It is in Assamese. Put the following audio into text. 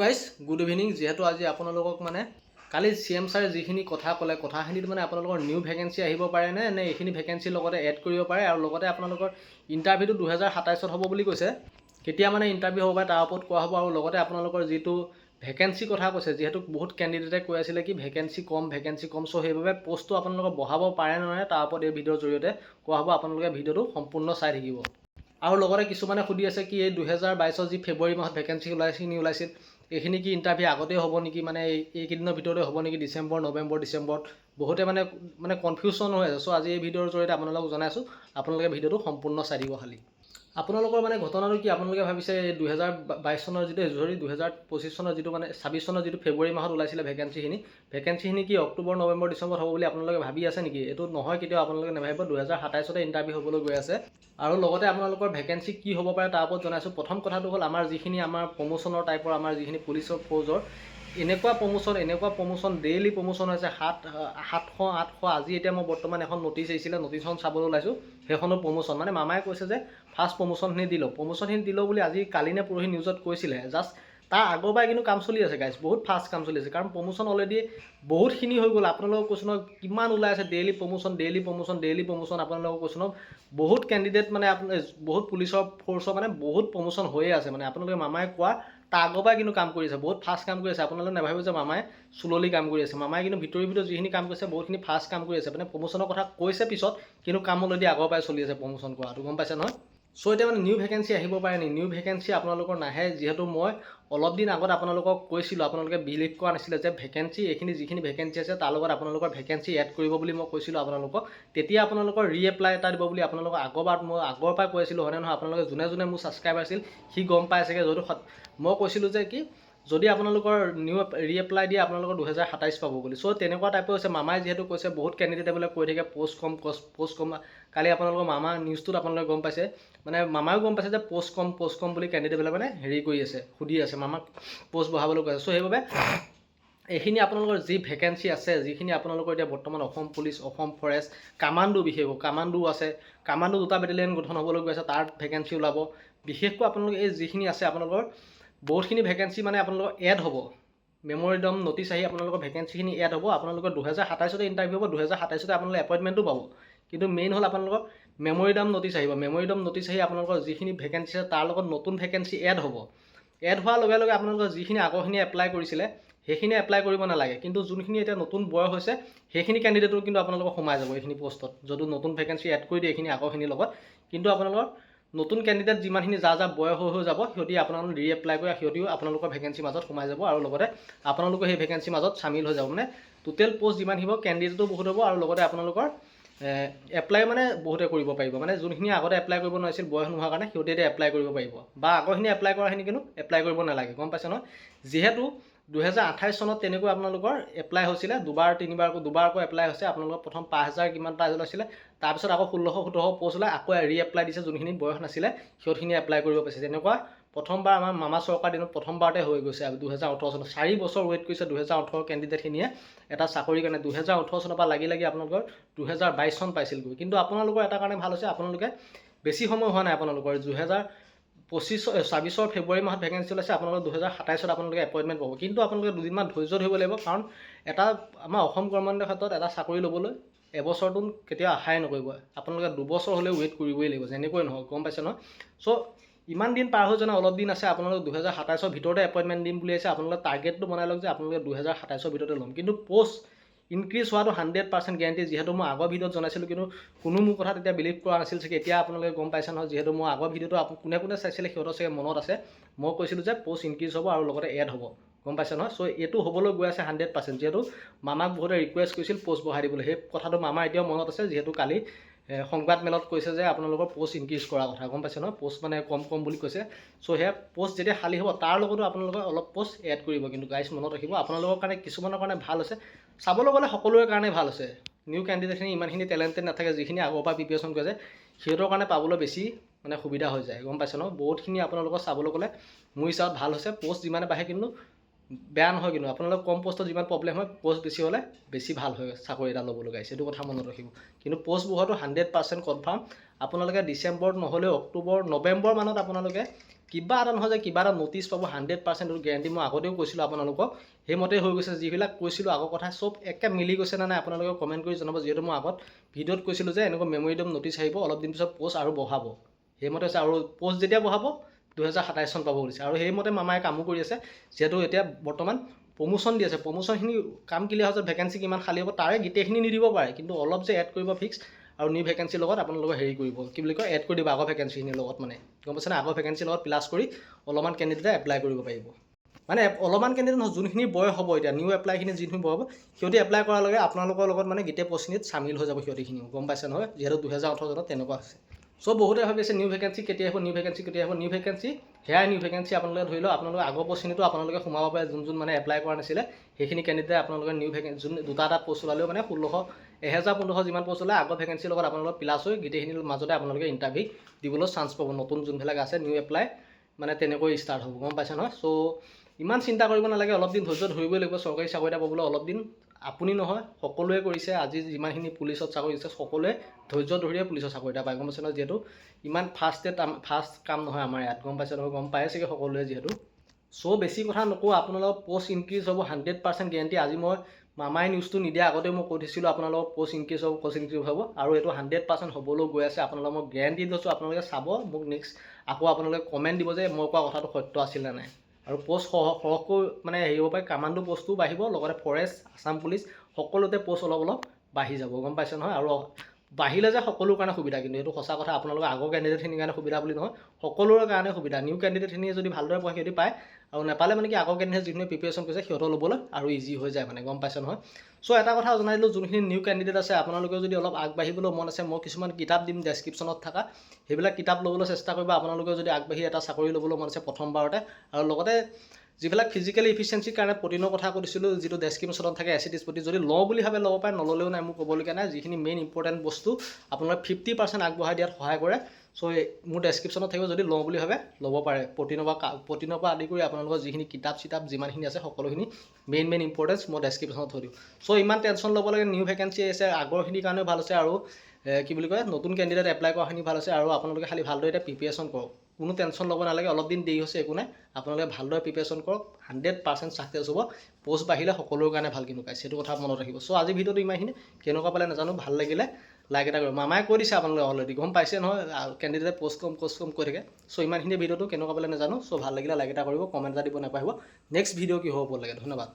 Guys good evening. যেহেতু আজি আপোনালোকক কালি CM ছাৰে যিখিনি কথা ক'লে কথাখিনিত আপোনালোকৰ নিউ ভেকেঞ্চি আহিব পাৰে নে এইখিনি ভেকেঞ্চিৰ লগতে এড কৰিব পাৰে আৰু লগতে আপোনালোকৰ ইণ্টাৰভিউটো 2027 হ'ব বুলি কৈছে। কেতিয়া ইণ্টাৰভিউ হ'ব পাৰে তাৰ ওপৰত কোৱা হ'ব আৰু লগতে আপোনালোকৰ যিটো ভেকেঞ্চি কথা কৈছে, যিহেতু বহুত কেণ্ডিডেটে কৈ আছিলে কি ভেকেঞ্চি কম চ' সেইবাবে পোষ্টটো আপোনালোকে বঢ়াব পাৰে নে নোৱাৰে তাৰ ওপৰত এই ভিডিঅ'ৰ জৰিয়তে কোৱা হ'ব। আপোনালোকে ভিডিঅ'টো সম্পূৰ্ণ চাই থাকিব। আৰু লগতে কিছুমানে সুধি আছে কি এই 2022 যি ফেব্ৰুৱাৰী মাহত ভেকেঞ্চি ওলাইছিল এইখিনি কি ইণ্টাৰভিউ আগতেই হ'ব নেকি, এইকেইদিনৰ ভিতৰতে হ'ব নেকি, ডিচেম্বৰ নৱেম্বৰ ডিচেম্বৰত বহুতে কনফিউজন হৈ আছে। চ' আজি এই ভিডিঅ'ৰ জৰিয়তে আপোনালোকক জনাইছোঁ, আপোনালোকে ভিডিঅ'টো সম্পূৰ্ণ চাই দিব। খালি আপোনালোকৰ ঘটনাটো কি, আপোনালোকে ভাবিছে 2022 চনৰ যিটো 2025 চনৰ যিটো 26 চনৰ যিটো ফেব্ৰুৱাৰী মাহত ওলাইছিলে ভেকেঞ্চিখিনি কি অক্টোবৰ নৱেম্বৰ ডিচেম্বৰত হ'ব বুলি আপোনালোকে ভাবি আছে নেকি? এইটো নহয়, কেতিয়াও আপোনালোকে নাভাবিব। 2027 ইণ্টাৰভিউ হ'বলৈ গৈ আছে। আৰু লগতে আপোনালোকৰ ভেকেঞ্চি কি হ'ব পাৰে তাৰ ওপৰত জনাইছোঁ। প্ৰথম কথাটো হ'ল আমাৰ প্ৰমোচনৰ টাইপৰ পুলিচৰ ফ'ৰ্চৰ এনেকুৱা প্ৰমোচন ডেইলি প্ৰমোচন হৈছে 700 800। আজি এতিয়া মই বৰ্তমান এখন নটিচ আহিছিলে, নটিচখন চাবলৈ ওলাইছোঁ। সেইখনো প্ৰমোচন মামাই কৈছে যে ফাৰ্ষ্ট প্ৰমোচনখিনি দিলোঁ বুলি আজি কালি নে পৰহি নিউজত কৈছিলে। জাষ্ট তাৰ আগৰ পৰাই কিন্তু কাম চলি আছে গাইজ, বহুত ফাষ্ট কাম চলি আছে। কাৰণ প্ৰমোচন অলৰেডি বহুতখিনি হৈ গ'ল। আপোনালোকক কৈছোঁ নহয় কিমান ওলাই আছে ডেইলি প্ৰমোচন। আপোনালোকক কৈছোঁ নহয় বহুত কেণ্ডিডেট বহুত পুলিচৰ ফ'ৰ্চৰ বহুত প্ৰমোচন হৈয়ে আছে। আপোনালোকে মামাই কোৱা তাৰ আগৰ পৰাই কিন্তু কাম কৰি আছে, বহুত ফাষ্ট কাম কৰি আছে। আপোনালোকে নাভাবিব যে মামাই শ্ল'লি কাম কৰি আছে। মামাই কিন্তু ভিতৰি যিখিনি কাম কৰিছে বহুতখিনি ফাষ্ট কাম কৰি আছে। প্ৰমোচনৰ কথা কৈছে পিছত, কিন্তু কাম অলৰেডি আগৰ পৰাই চলি আছে প্ৰমোচন কৰাটো, গম পাইছে নহয়। চ' এতিয়া নিউ ভেকেঞ্চি আহিব পাৰে নি? নিউ ভেকেঞ্চি আপোনালোকৰ নাহে, যিহেতু মই অলপ দিন আগত আপোনালোকক কৈছিলোঁ। আপোনালোকে বিলিভ কৰা নাছিলে যে ভেকেঞ্চি যিখিনি ভেকেঞ্চি আছে তাৰ লগত আপোনালোকৰ ভেকেঞ্চি এড কৰিব বুলি মই কৈছিলোঁ আপোনালোকক। তেতিয়া আপোনালোকৰ ৰিএপ্লাই এটা দিব বুলি আপোনালোকক আগৰ পৰাই কৈ আছিলোঁ, হয়নে নহয়? আপোনালোকে যোনে মোৰ ছাবস্ক্ৰাইবাৰ আছিল সি গম পাই চাগে। যদিও মই কৈছিলোঁ যে কি যদি আপোনালোকৰ নিউ ৰিএপ্লাই দিয়ে আপোনালোকৰ 2027 পাব বুলি। চ' তেনেকুৱা টাইপৰ হৈছে। মামাই যিহেতু কৈছে বহুত কেণ্ডিডেটে বোলে কৈ থাকে পোষ্ট কম। কালি আপোনালোকৰ মামা নিউজটোত আপোনালোকে গম পাইছে, মামাও গম পাইছে যে পোষ্ট কম বুলি কেণ্ডিডেটবিলাকে হেৰি কৰি আছে, সুধি আছে মামাক পোষ্ট বঢ়াবলৈ কৈ আছে। চ' সেইবাবে এইখিনি আপোনালোকৰ যি ভেকেঞ্চি আছে, যিখিনি আপোনালোকৰ এতিয়া বৰ্তমান Assam police, Assam forest, commando, বিশেষকৈ কামাণ্ডো আছে। কামাণ্ডো 2টা বেটেলিয়ন গঠন হ'বলৈ গৈ আছে, তাৰ ভেকেঞ্চি ওলাব। বিশেষকৈ আপোনালোকে এই যিখিনি আছে আপোনালোকৰ বহুতখিনি ভেকেঞ্চি আপোনালোকৰ এড হ'ব। মেমৰিডাম নটিচ আহি আপোনালোকৰ ভেকেঞ্চিখিনি এড হ'ব। আপোনালোকৰ 2027 ইণ্টাৰভিউ হ'ব, 2027 আপোনালোকে এপইণ্টমেণ্টো পাব। কিন্তু মেইন হ'ল আপোনালোকৰ মেমৰিডাম নটিচ আহিব। মেমৰিডাম নটিচ আহি আপোনালোকৰ যিখিনি ভেকেঞ্চি আছে তাৰ লগত নতুন ভেকেঞ্চি এড হ'ব। এড হোৱাৰ লগে লগে আপোনালোকৰ যিখিনি আগৰখিনি এপ্লাই কৰিছিলে সেইখিনি এপ্লাই কৰিব নালাগে। কিন্তু যোনখিনি এতিয়া নতুন বয়স হৈছে সেইখিনি কেণ্ডিডেটৰ কিন্তু আপোনালোকৰ সোমাই যাব এইখিনি পোষ্টত। যদি নতুন ভেকেঞ্চি এড কৰি দিয়ে এইখিনি আগৰখিনিৰ লগত, কিন্তু আপোনালোকৰ নতুন কেণ্ডিডেট যিমানখিনি যাৰ বয়স হৈ যাব সিহঁতি আপোনালোকে ৰিএপ্লাই কৰি সিহঁতিও আপোনালোকৰ ভেকেঞ্চিৰ মাজত সোমাই যাব। আৰু লগতে আপোনালোকৰ সেই ভেকেঞ্চিৰ মাজত চামিল হৈ যাব। টোটেল পোষ্ট যিমান আহিব কেণ্ডিডেটো বহুত হ'ব আৰু লগতে আপোনালোকৰ এপ্লাই বহুতে কৰিব পাৰিব। যোনখিনি আগতে এপ্লাই কৰিব নোৱাৰিছিল বয়স নোহোৱাৰ কাৰণে সিহঁতে এতিয়া এপ্লাই কৰিব পাৰিব, বা আগৰখিনি এপ্লাই কৰাখিনি কিন্তু এপ্লাই কৰিব নালাগে, গম পাইছে নহয়। যিহেতু 2028 চনত তেনেকৈ আপোনালোকৰ এপ্লাই হৈছিলে দুবাৰকৈ এপ্লাই হৈছে। আপোনালোকৰ প্ৰথম 5000 কিমানটা ওলাইছিলে, তাৰপিছত আকৌ 1600-1700 পোষ্ট ওলাই আকৌ ৰিএপ্লাই দিছে। যোনখিনি বয়স নাছিলে সিহঁতখিনি এপ্লাই কৰিব পাৰিছে। তেনেকুৱা প্ৰথমবাৰ আমাৰ মামা চৰকাৰ দিনত প্ৰথমবাৰতে হৈ গৈছে। 2018 চনত 4 বছৰ ৱেইট কৰিছে 2018 কেণ্ডিডেটখিনিয়ে এটা চাকৰিৰ কাৰণে। 2018 চনৰ পৰা লাগি আপোনালোকৰ 2022 চন পাইছিলগৈ। কিন্তু আপোনালোকৰ এটা কাৰণে ভাল হৈছে, আপোনালোকে বেছি সময় হোৱা নাই। আপোনালোকৰ 2026 ফেব্ৰুৱাৰী মাহত ভেকেঞ্চি ওলাইছে, আপোনালোকৰ 2027 আপোনালোকে এপইণ্টমেণ্ট পাব। কিন্তু আপোনালোকে দুদিনমান ধৈৰ্য ধৰিব লাগিব, কাৰণ আমাৰ অসম গভৰ্ণমেণ্টৰ ক্ষেত্ৰত এটা চাকৰি ল'বলৈ এবছৰটো কেতিয়াও আশাই নকৰিব। আপোনালোকে 2 বছৰ হ'লেও ৱেইট কৰিবই লাগিব, যেনেকৈ নহওক, গম পাইছে নহয়। চ' ইমান দিন পাৰ হৈ যোৱা অলপ দিন আছে। আপোনালোকে 2027 ভিতৰতে এপইণ্টমেণ্ট দিম বুলি আছে। আপোনালোকে টাৰ্গেটটো বনাই লওক যে আপোনালোকে 2027 ভিতৰতে ল'ম। কিন্তু পোষ্ট ইনক্ৰিজ হোৱাটো 100% গেৰাণ্টি। যিহেতু মই আগৰ ভিডিঅ'ত জনাইছিলোঁ, কিন্তু কোনো মোৰ কথা তেতিয়া বিলিভ কৰা নাছিল চাগে। এতিয়া আপোনালোকে গম পাইছে নহয়, যিহেতু মই আগৰ ভিডিঅ'টো কোনে চাইছিলে সিহঁতৰ চাগে মনত আছে। মই কৈছিলোঁ যে পোষ্ট ইনক্ৰিজ হ'ব আৰু লগতে এড হ'ব, গম পাইছে নহয়। চ' এইটো হ'বলৈ গৈ আছে 100%। যিহেতু মামাক বহুতে ৰিকুৱেষ্ট কৰিছিল পোষ্ট বঢ়াই দিবলৈ, সেই কথাটো মামা এতিয়াও মনত আছে। যিহেতু কালি সংবাদ মেলত কৈছে যে আপোনালোকৰ পোষ্ট ইনক্ৰিজ কৰাৰ কথা, গম পাইছে নহয়। পোষ্ট কম বুলি কৈছে। চ' সেয়া পোষ্ট যেতিয়া খালী হ'ব তাৰ লগতো আপোনালোকে অলপ পোষ্ট এড কৰিব। কিন্তু গাইজ মনত ৰাখিব, আপোনালোকৰ কাৰণে কিছুমানৰ কাৰণে ভাল হৈছে, চাবলৈ গ'লে সকলোৰে কাৰণে ভাল হৈছে। নিউ কেণ্ডিডেটখিনি ইমানখিনি টেলেণ্টেড নাথাকে, যিখিনি আগৰ পৰা প্ৰিপেৰেশ্যন কৰিছে সিহঁতৰ কাৰণে পাবলৈ বেছি সুবিধা হৈ যায়, গম পাইছে ন। বহুতখিনি আপোনালোকৰ চাবলৈ গ'লে মোৰ হিচাপত ভাল হৈছে। পোষ্ট যিমানে বাঢ়ে কিন্তু বেয়া নহয়, কিন্তু আপোনালোকৰ কম পোষ্টত যিমান প্ৰব্লেম হয় পোষ্ট বেছি হ'লে বেছি ভাল হয় চাকৰি এটা ল'বলৈ গাইছে। এইটো কথা মনত ৰাখিব। কিন্তু পোষ্ট বঢ়োৱাটো 100% কনফাৰ্ম। আপোনালোকে ডিচেম্বৰত নহ'লেও অক্টোবৰ নৱেম্বৰ মানত আপোনালোকে কিবা এটা নহয় যে কিবা এটা ন'টিচ পাব 100% গেৰাণ্টি মই আগতেও কৈছিলোঁ আপোনালোকক সেইমতে হৈ গৈছে যিবিলাক কৈছিলোঁ আগৰ কথা চব একে মিলি গৈছে নে নাই আপোনালোকে কমেণ্ট কৰি জনাব যিহেতু মই আগত ভিডিঅ'ত কৈছিলোঁ যে এনেকুৱা মেমৰিডম ন'টিচ আহিব অলপ দিন পিছত প'ষ্ট আৰু বঢ়াব সেইমতে হৈছে আৰু প'ষ্ট যেতিয়া বঢ়াব 2027 চন পাব বুলিছে আৰু সেইমতে মামাই কামো কৰি আছে যিহেতু এতিয়া বৰ্তমান প্ৰমোশ্যন দি আছে প্ৰমোশ্যনখিনি কাম ক্লিয়াৰ হৈছে ভেকেঞ্চি কিমান খালী হ'ব তাৰে গোটেইখিনি নিদিব পাৰে কিন্তু অলপ যে এড কৰিব ফিক্স আৰু নিউ ভেকেঞ্চিৰ লগত আপোনালোকে হেৰি কৰিব কি বুলি কয় এড কৰি দিব আগৰ ভেকেঞ্চিখিনিৰ লগত মানে গম পাইছে নে আগৰ ভেকেঞ্চিৰ লগত প্লাছ কৰি অলপমান কেণ্ডিডেটে এপ্লাই কৰিব পাৰিব মানে অলপমান কেণ্ডিডেট নহয় যোনখিনি বয়স হ'ব এতিয়া নিউ এপ্লাইখিনি যিখিনি বয়স হ'ব সিহঁতি এপ্লাই কৰাৰ লগে আপোনালোকৰ লগত মানে গোটেই পষ্টখিনিত চামিল হৈ যাব সিহঁতিখিনিও গম পাইছে নহয় যিহেতু 2018 চনত তেনেকুৱা হৈছে চ' বহুতে ভাবি আছে নিউ ভেকেঞ্চি কেতিয়া আহিব নিউ ভেকেঞ্চি কেতিয়া আহিব নিউ ভেকেঞ্চি সেয়াই নিউ ভেকেঞ্চি আপোনালোকে ধৰি লওক আপোনালোকে আগৰ পষ্টখিনিতো আপোনালোকে সোমাব পাৰে যোন মানে এপ্লাই কৰা নাছিলে সেইখিনি কেণ্ডিডেটে আপোনালোকে নিউ ভেকেঞ্চি যোন দুটা পষ্ট ওলালেও মানে 101500 যিমান পষ্ট ওলায় আগৰ ভেকেঞ্চিৰ লগত আপোনালোকৰ প্লাছ হৈ গোটেইখিনিৰ মাজতে আপোনালোকে ইণ্টাৰভিউ দিবলৈ চান্স পাব নতুন যোনবিলাক আছে নিউ এপ্লাই মানে তেনেকৈ ষ্টাৰ্ট হ'ব গম পাইছে নহয় চ' ইমান চিন্তা কৰিব নালাগে অলপ দিন ধৈৰ্য ধৰিবই লাগিব চৰকাৰী চাকৰি এটা পাবলৈ অলপ দিন আপুনি নহয় সকলোৱে কৰিছে আজি যিমানখিনি পুলিচত চাকৰি দিছে সকলোৱে ধৈৰ্য ধৰিয়ে পুলিচৰ চাকৰি এটা পায় গম পাইছে নহয় যিহেতু ইমান ফাষ্ট কাম নহয় আমাৰ ইয়াত গম পাইছে নহয় গম পায়ে চাগে সকলোৱে যিহেতু চ' বেছি কথা নকওঁ আপোনালোকৰ পষ্ট ইনক্ৰিজ হ'ব 100% গেৰাণ্টি আজি মই মামাই নিউজটো নিদিয়া আগতে মই কৈ দিছিলোঁ আপোনালোকৰ পষ্ট ইনক্ৰিজ হ'ব আৰু এইটো 100% হ'বলৈ গৈ আছে আপোনালোকক মই গেৰাণ্টি দিছোঁ আপোনালোকে চাব মোক নেক্সট আকৌ আপোনালোকে কমেণ্ট দিব যে মই কোৱা কথাটো সত্য আছিল নে নাই আৰু পষ্ট সৰহকৈ মানে হেৰি হ'ব পাৰে কামাণ্ডো পষ্টটো বাঢ়িব লগতে ফৰেষ্ট আছাম পুলিচ সকলোতে পষ্ট অলপ বাঢ়ি যাব গম পাইছে নহয় আৰু বাঢ়িলে যে সকলোৰ কাৰণে সুবিধা কিন্তু এইটো সঁচা কথা আপোনালোকৰ আগৰ কেণ্ডিডেটখিনিৰ কাৰণে সুবিধা বুলি নহয় সকলোৰে কাৰণে সুবিধা নিউ কেণ্ডিডেটখিনিয়ে যদি ভালদৰে পঢ়ে সিহঁতি পায় আৰু নেপালে মানে কি আগৰ কেণ্ডিডেট যিখিনি প্ৰিপেৰেশ্যন কৰিছে সিহঁতৰ ল'বলৈ আৰু ইজি হৈ যায় মানে গম পাইছে নহয় চ' এটা কথা জনাই দিলোঁ যোনখিনি নিউ কেণ্ডিডেট আছে আপোনালোকে যদি অলপ আগবাঢ়িবলৈ মন আছে মই কিছুমান কিতাপ দিম ডেছক্ৰিপশ্যনত থকা সেইবিলাক কিতাপ ল'বলৈ চেষ্টা কৰিব আপোনালোকে যদি আগবাঢ়ি এটা চাকৰি ল'বলৈ মন আছে প্ৰথমবাৰতে আৰু লগতে যিবিলাক ফিজিকেলি ইফিচিয়েঞ্চিৰ কাৰণে প্ৰটিনৰ কথা কৈছিলোঁ যিটো ডেছক্ৰিপশ্যনত থাকে এচিডিছ প্ৰটিন যদি লওঁ বুলি ভাবে ল'ব পাৰে নল'লেও নাই মোক ক'বলগীয়া নাই যিখিনি মেইন ইম্পৰ্টেণ্ট বস্তু আপোনালোকে 50% আগবঢ়াই দিয়াত সহায় কৰে চ' মোৰ ডেছক্ৰিপশ্যনত থাকিব যদি লওঁ বুলি ভাবে ল'ব পাৰে প্ৰটিনৰ পৰা আদি কৰি আপোনালোকৰ যিখিনি কিতাপ যিমানখিনি আছে সকলোখিনি মেইন ইম্পৰ্টেঞ্চ মই ডেছক্ৰিপশ্যনত থৈ দিওঁ চ' ইমান টেনশ্যন ল'ব লাগে নিউ ভেকেঞ্চি আছে আগৰখিনিৰ কাৰণেও ভাল হৈছে আৰু কি বুলি কয় নতুন কেণ্ডিডেট এপ্লাই কৰাখিনি ভাল হৈছে আৰু আপোনালোকে খালি ভালদৰে এতিয়া প্ৰিপেৰেশ্যন কৰক কোনো টেনশ্যন ল'ব নালাগে অলপ দিন দেৰি হৈছে একো নাই আপোনালোকে ভালদৰে প্ৰিপেৰেশ্যন কৰক 100% ছাকচেছ হ'ব পষ্ট বাঢ়িলে সকলোৰে কাৰণে ভাল কিন্তু পাইছে সেইটো কথা মনত ৰাখিব চ' আজি ভিডিঅ'টো ইমানখিনি কেনেকুৱা পালে নাজানো ভাল লাগিলে লাইক এটা কৰিব মামাই কৈ দিছে আপোনালোকে অলৰেডি গম পাইছে নহয় কেণ্ডিডেটে পষ্ট কম কৈ থাকে চ' ইমানখিনি ভিডিঅ'টো কেনেকুৱা পালে নাজানো চ' ভাল লাগিলে লাইক এটা কৰিব কমেণ্ট এটা দিব নাপাহৰিব নেক্সট ভিডিঅ' কি হ'ব লাগে ধন্যবাদ